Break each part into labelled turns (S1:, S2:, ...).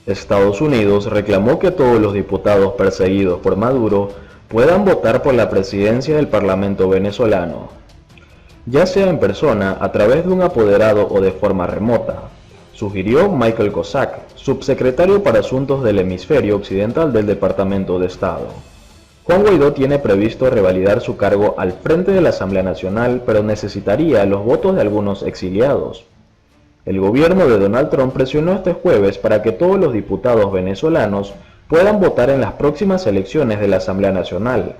S1: Estados Unidos reclamó que todos los diputados perseguidos por Maduro puedan votar por la presidencia del Parlamento venezolano, ya sea en persona, a través de un apoderado o de forma remota, sugirió Michael Kozak, subsecretario para Asuntos del Hemisferio Occidental del Departamento de Estado. Juan Guaidó tiene previsto revalidar su cargo al frente de la Asamblea Nacional, pero necesitaría los votos de algunos exiliados. El gobierno de Donald Trump presionó este jueves para que todos los diputados venezolanos puedan votar en las próximas elecciones de la Asamblea Nacional,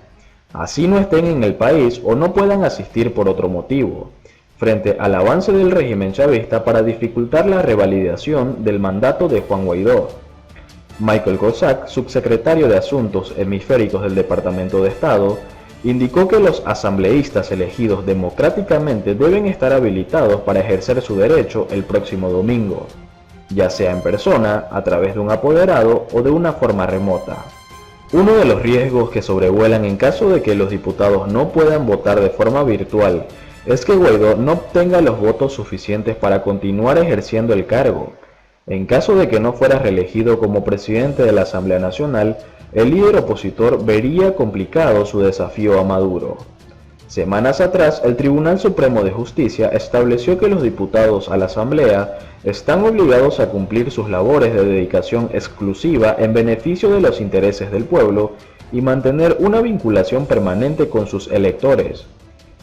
S1: así no estén en el país o no puedan asistir por otro motivo, frente al avance del régimen chavista para dificultar la revalidación del mandato de Juan Guaidó. Michael Kozak, subsecretario de Asuntos Hemisféricos del Departamento de Estado, indicó que los asambleístas elegidos democráticamente deben estar habilitados para ejercer su derecho el próximo domingo, ya sea en persona, a través de un apoderado o de una forma remota. Uno de los riesgos que sobrevuelan en caso de que los diputados no puedan votar de forma virtual es que Guaidó no obtenga los votos suficientes para continuar ejerciendo el cargo. En caso de que no fuera reelegido como presidente de la Asamblea Nacional, el líder opositor vería complicado su desafío a Maduro. Semanas atrás, el Tribunal Supremo de Justicia estableció que los diputados a la Asamblea están obligados a cumplir sus labores de dedicación exclusiva en beneficio de los intereses del pueblo y mantener una vinculación permanente con sus electores,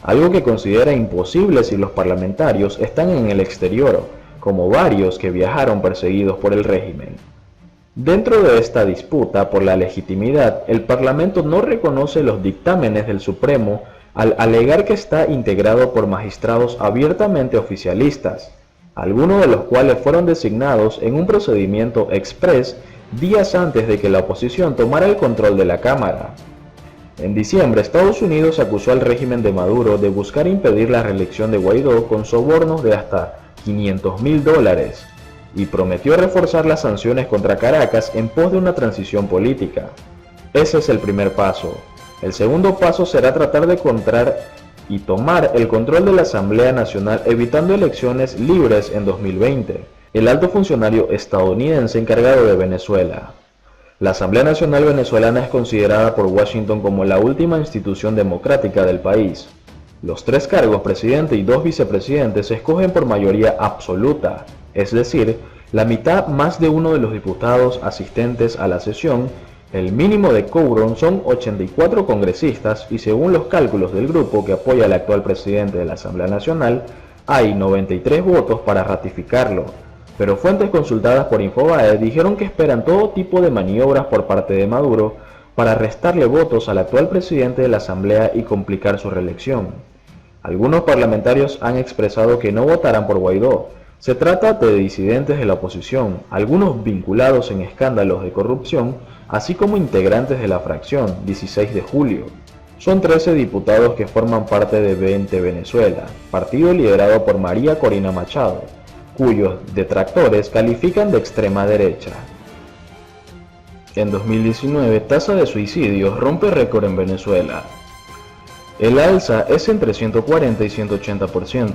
S1: algo que considera imposible si los parlamentarios están en el exterior, como varios que viajaron perseguidos por el régimen. Dentro de esta disputa por la legitimidad, el Parlamento no reconoce los dictámenes del Supremo al alegar que está integrado por magistrados abiertamente oficialistas, algunos de los cuales fueron designados en un procedimiento exprés días antes de que la oposición tomara el control de la Cámara. En diciembre, Estados Unidos acusó al régimen de Maduro de buscar impedir la reelección de Guaidó con sobornos de hasta $500.000 y prometió reforzar las sanciones contra Caracas en pos de una transición política. Ese es el primer paso. El segundo paso será tratar de encontrar y tomar el control de la Asamblea Nacional evitando elecciones libres en 2020, el alto funcionario estadounidense encargado de Venezuela. La Asamblea Nacional venezolana es considerada por Washington como la última institución democrática del país. Los 3 cargos, presidente y 2 vicepresidentes, se escogen por mayoría absoluta, es decir, la mitad más de uno de los diputados asistentes a la sesión. El mínimo de quórum son 84 congresistas y según los cálculos del grupo que apoya al actual presidente de la Asamblea Nacional, hay 93 votos para ratificarlo, pero fuentes consultadas por Infobae dijeron que esperan todo tipo de maniobras por parte de Maduro para restarle votos al actual presidente de la Asamblea y complicar su reelección. Algunos parlamentarios han expresado que no votarán por Guaidó. Se trata de disidentes de la oposición, algunos vinculados en escándalos de corrupción, así como integrantes de la fracción 16 de julio. Son 13 diputados que forman parte de 20 Venezuela, partido liderado por María Corina Machado, cuyos detractores califican de extrema derecha. En 2019, tasa de suicidios rompe récord en Venezuela. El alza es entre 140 y 180%,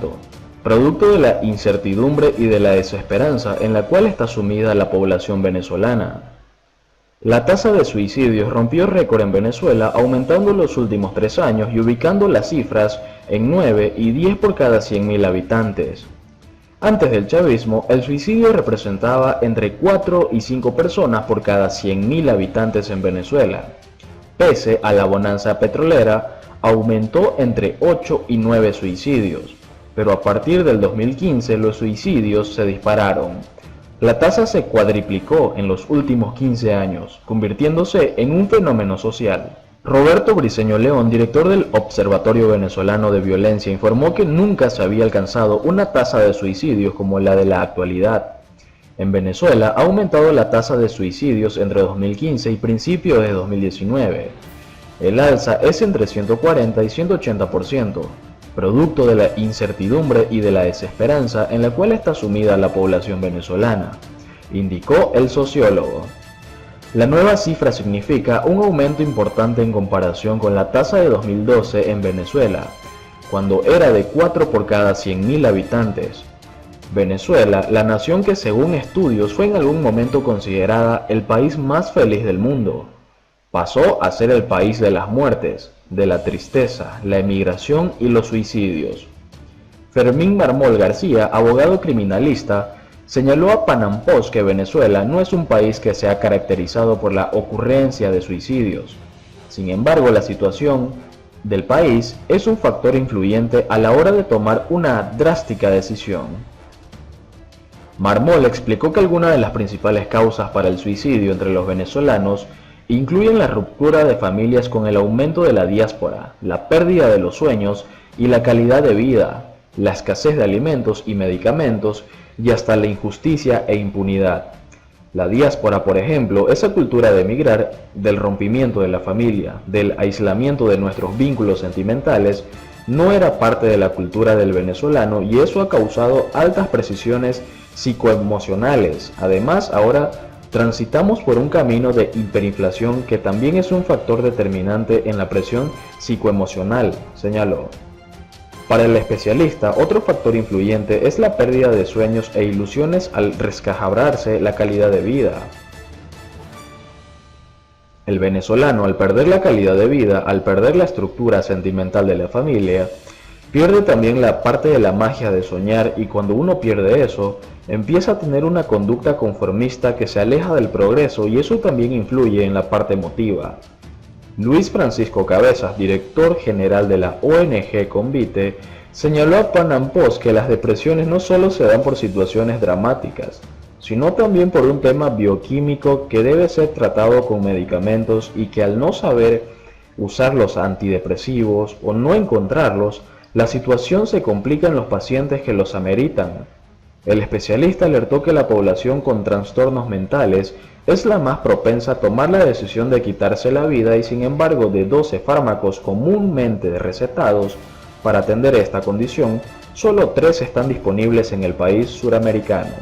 S1: producto de la incertidumbre y de la desesperanza en la cual está sumida la población venezolana. La tasa de suicidios rompió récord en Venezuela, aumentando en los últimos 3 años y ubicando las cifras en 9 y 10 por cada 100.000 habitantes. Antes del chavismo, el suicidio representaba entre 4 y 5 personas por cada 100.000 habitantes en Venezuela. Pese a la bonanza petrolera, aumentó entre 8 y 9 suicidios, pero a partir del 2015 los suicidios se dispararon. La tasa se cuadriplicó en los últimos 15 años, convirtiéndose en un fenómeno social. Roberto Briceño León, director del Observatorio Venezolano de Violencia, informó que nunca se había alcanzado una tasa de suicidios como la de la actualidad. En Venezuela ha aumentado la tasa de suicidios entre 2015 y principios de 2019. El alza es entre 140 y 180%, producto de la incertidumbre y de la desesperanza en la cual está sumida la población venezolana, indicó el sociólogo. La nueva cifra significa un aumento importante en comparación con la tasa de 2012 en Venezuela, cuando era de 4 por cada 100.000 habitantes. Venezuela, la nación que según estudios fue en algún momento considerada el país más feliz del mundo, pasó a ser el país de las muertes, de la tristeza, la emigración y los suicidios. Fermín Marmol García, abogado criminalista, señaló a Panam Post que Venezuela no es un país que se ha caracterizado por la ocurrencia de suicidios. Sin embargo, la situación del país es un factor influyente a la hora de tomar una drástica decisión. Marmol explicó que algunas de las principales causas para el suicidio entre los venezolanos incluyen la ruptura de familias con el aumento de la diáspora, la pérdida de los sueños y la calidad de vida, la escasez de alimentos y medicamentos y hasta la injusticia e impunidad. La diáspora, por ejemplo, esa cultura de emigrar, del rompimiento de la familia, del aislamiento de nuestros vínculos sentimentales, no era parte de la cultura del venezolano y eso ha causado altas precisiones psicoemocionales. Además, ahora transitamos por un camino de hiperinflación que también es un factor determinante en la presión psicoemocional, señaló. Para el especialista, otro factor influyente es la pérdida de sueños e ilusiones al resquebrajarse la calidad de vida. El venezolano, al perder la calidad de vida, al perder la estructura sentimental de la familia, pierde también la parte de la magia de soñar y cuando uno pierde eso, empieza a tener una conducta conformista que se aleja del progreso y eso también influye en la parte emotiva. Luis Francisco Cabezas, director general de la ONG Convite, señaló a Panam Post que las depresiones no solo se dan por situaciones dramáticas, sino también por un tema bioquímico que debe ser tratado con medicamentos y que al no saber usar los antidepresivos o no encontrarlos, la situación se complica en los pacientes que los ameritan. El especialista alertó que la población con trastornos mentales es la más propensa a tomar la decisión de quitarse la vida y sin embargo de 12 fármacos comúnmente recetados para atender esta condición, solo 3 están disponibles en el país suramericano.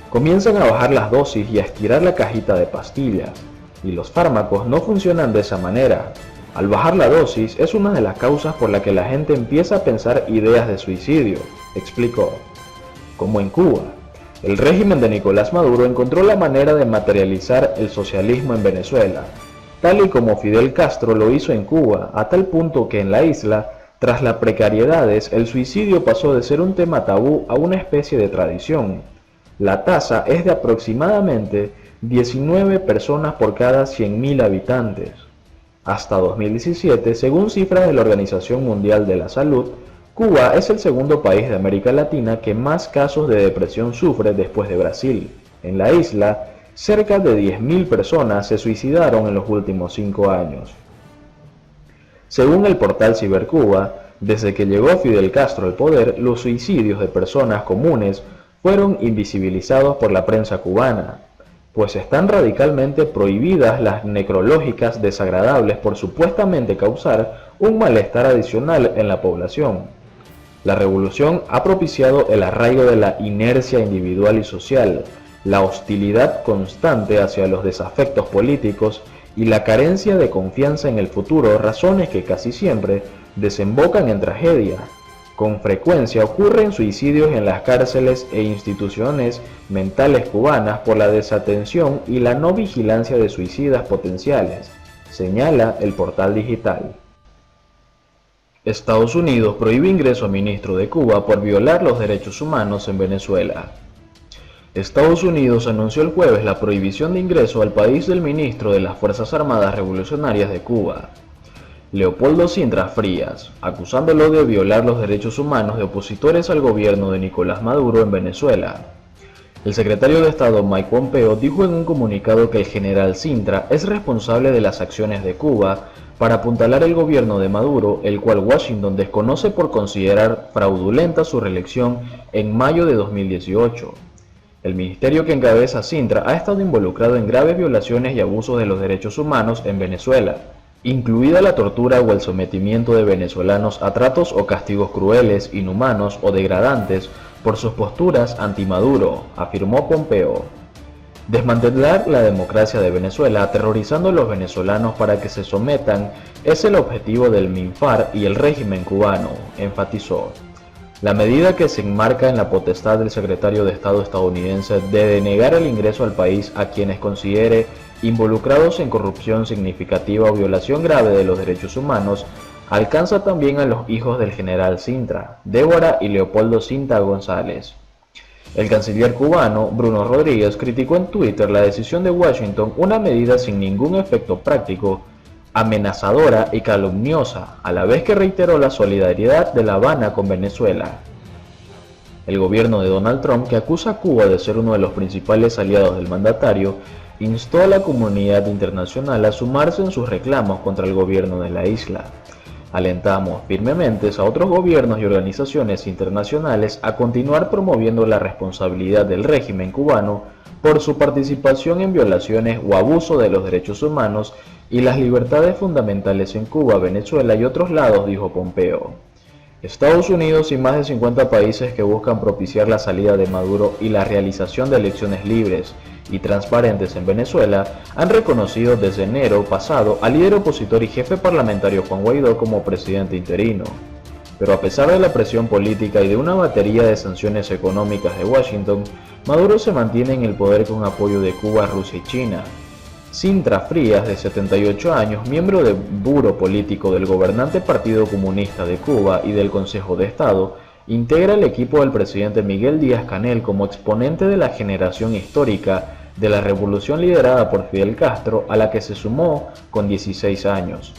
S1: Comienzan a bajar las dosis y a estirar la cajita de pastillas, y los fármacos no funcionan de esa manera. Al bajar la dosis es una de las causas por la que la gente empieza a pensar ideas de suicidio, explicó. Como en Cuba, el régimen de Nicolás Maduro encontró la manera de materializar el socialismo en Venezuela, tal y como Fidel Castro lo hizo en Cuba, a tal punto que en la isla, tras las precariedades, el suicidio pasó de ser un tema tabú a una especie de tradición. La tasa es de aproximadamente 19 personas por cada 100.000 habitantes. Hasta 2017, según cifras de la Organización Mundial de la Salud, Cuba es el segundo país de América Latina que más casos de depresión sufre después de Brasil. En la isla, cerca de 10.000 personas se suicidaron en los últimos 5 años. Según el portal Cibercuba, desde que llegó Fidel Castro al poder, los suicidios de personas comunes fueron invisibilizados por la prensa cubana, pues están radicalmente prohibidas las necrológicas desagradables por supuestamente causar un malestar adicional en la población. La revolución ha propiciado el arraigo de la inercia individual y social, la hostilidad constante hacia los desafectos políticos y la carencia de confianza en el futuro, razones que casi siempre desembocan en tragedia. Con frecuencia ocurren suicidios en las cárceles e instituciones mentales cubanas por la desatención y la no vigilancia de suicidas potenciales, señala el portal digital. Estados Unidos prohíbe ingreso a ministro de Cuba por violar los derechos humanos en Venezuela. Estados Unidos anunció el jueves la prohibición de ingreso al país del ministro de las Fuerzas Armadas Revolucionarias de Cuba, Leopoldo Sintra Frías, acusándolo de violar los derechos humanos de opositores al gobierno de Nicolás Maduro en Venezuela. El secretario de Estado Mike Pompeo dijo en un comunicado que el general Sintra es responsable de las acciones de Cuba para apuntalar el gobierno de Maduro, el cual Washington desconoce por considerar fraudulenta su reelección en mayo de 2018. El ministerio que encabeza Sintra ha estado involucrado en graves violaciones y abusos de los derechos humanos en Venezuela, incluida la tortura o el sometimiento de venezolanos a tratos o castigos crueles, inhumanos o degradantes por sus posturas anti-Maduro, afirmó Pompeo. Desmantelar la democracia de Venezuela aterrorizando a los venezolanos para que se sometan es el objetivo del MINFAR y el régimen cubano, enfatizó. La medida, que se enmarca en la potestad del secretario de Estado estadounidense de denegar el ingreso al país a quienes considere involucrados en corrupción significativa o violación grave de los derechos humanos, alcanza también a los hijos del general Sintra, Débora y Leopoldo Sinta González. El canciller cubano, Bruno Rodríguez, criticó en Twitter la decisión de Washington, una medida sin ningún efecto práctico, amenazadora y calumniosa, a la vez que reiteró la solidaridad de La Habana con Venezuela. El gobierno de Donald Trump, que acusa a Cuba de ser uno de los principales aliados del mandatario, instó a la comunidad internacional a sumarse en sus reclamos contra el gobierno de la isla. Alentamos firmemente a otros gobiernos y organizaciones internacionales a continuar promoviendo la responsabilidad del régimen cubano por su participación en violaciones o abuso de los derechos humanos y las libertades fundamentales en Cuba, Venezuela y otros lados, dijo Pompeo. Estados Unidos y más de 50 países que buscan propiciar la salida de Maduro y la realización de elecciones libres y transparentes en Venezuela han reconocido desde enero pasado al líder opositor y jefe parlamentario Juan Guaidó como presidente interino. Pero a pesar de la presión política y de una batería de sanciones económicas de Washington, Maduro se mantiene en el poder con apoyo de Cuba, Rusia y China. Sintra Frías, de 78 años, miembro del Buró Político del gobernante Partido Comunista de Cuba y del Consejo de Estado, integra el equipo del presidente Miguel Díaz-Canel como exponente de la generación histórica de la revolución liderada por Fidel Castro, a la que se sumó con 16 años.